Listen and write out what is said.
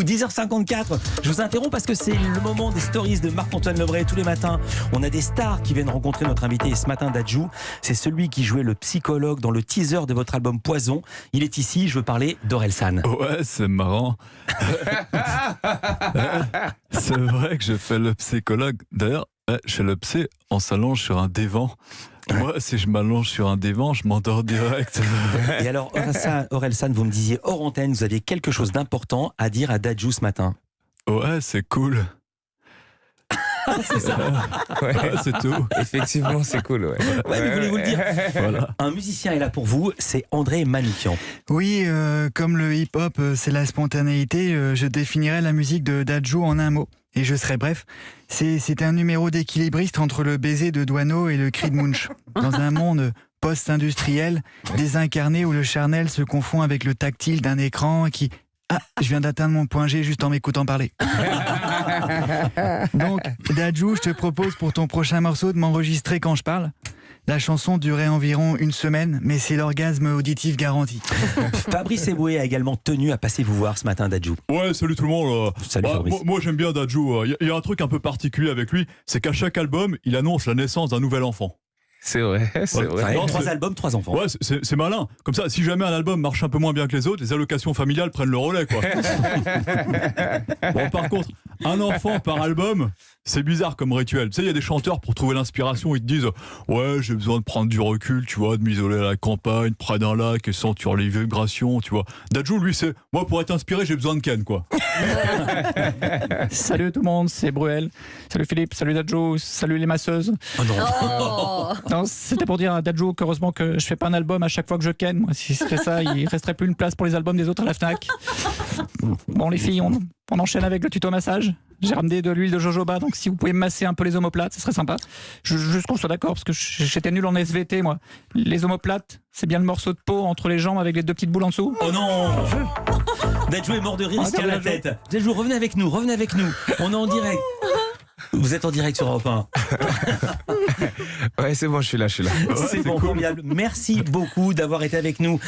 10h54, je vous interromps parce que c'est le moment des stories de Marc-Antoine Lebray. Tous les matins, on a des stars qui viennent rencontrer notre invité. Et ce matin, Dadju, c'est celui qui jouait le psychologue dans le teaser de votre album Poison. Il est ici, je veux parler d'Orelsan. Ouais, c'est marrant. C'est vrai que je fais le psychologue. D'ailleurs, chez le psy, on s'allonge sur un divan. Moi, si je m'allonge sur un divan, je m'endors direct. Et alors, Orelsan, vous me disiez hors antenne, vous aviez quelque chose d'important à dire à Dadju ce matin. Ouais, c'est cool. C'est ça. Ouais, c'est tout. Effectivement, c'est cool. Ouais, mais voulez-vous le dire. Voilà. Un musicien est là pour vous, c'est André Manoukian. Oui, comme le hip-hop, c'est la spontanéité, je définirais la musique de Dadju en un mot. Et je serai bref, c'est un numéro d'équilibriste entre le baiser de Douaneau et le cri de Munch. Dans un monde post-industriel, désincarné où le charnel se confond avec le tactile d'un écran qui... Ah, je viens d'atteindre mon point G juste en m'écoutant parler. Donc, Dadju, je te propose pour ton prochain morceau de m'enregistrer quand je parle. La chanson durait environ une semaine, mais c'est l'orgasme auditif garanti. Fabrice Eboué a également tenu à passer vous voir ce matin, Dadju. Ouais, salut tout le monde. Salut Fabrice. Moi j'aime bien Dadju. Il y a un truc un peu particulier avec lui, c'est qu'à chaque album, il annonce la naissance d'un nouvel enfant. C'est vrai, c'est vrai. Ouais, Non, 3 c'est- albums, 3 enfants. Ouais, c'est malin. Comme ça, si jamais un album marche un peu moins bien que les autres, les allocations familiales prennent le relais, quoi. Bon, par contre, un enfant par album, c'est bizarre comme rituel. Tu sais, il y a des chanteurs, pour trouver l'inspiration, ils te disent « Ouais, j'ai besoin de prendre du recul, tu vois, de m'isoler à la campagne, près d'un lac et sentir les vibrations, tu vois. » Dadju, lui, c'est « Moi, pour être inspiré, j'ai besoin de Ken, quoi. » Salut tout le monde, c'est Bruel. Salut Philippe, salut Dadju, salut les masseuses. Oh non. Oh. Non, c'était pour dire à Dadju qu'heureusement que je fais pas un album à chaque fois que je ken. Moi, si c'était ça, il resterait plus une place pour les albums des autres à la Fnac. Bon, les filles, on enchaîne avec le tuto massage. J'ai ramené de l'huile de jojoba, donc si vous pouvez me masser un peu les omoplates, ce serait sympa. Juste qu'on soit d'accord, parce que j'étais nul en SVT, moi. Les omoplates, c'est bien le morceau de peau entre les jambes avec les deux petites boules en dessous. Oh non. Dadju est mort de rire, il se tient la tête. Dadju, revenez avec nous. On est en direct. Vous êtes en direct sur Europe 1. Ouais, c'est bon, je suis là. C'est bon, formidable. Merci beaucoup d'avoir été avec nous.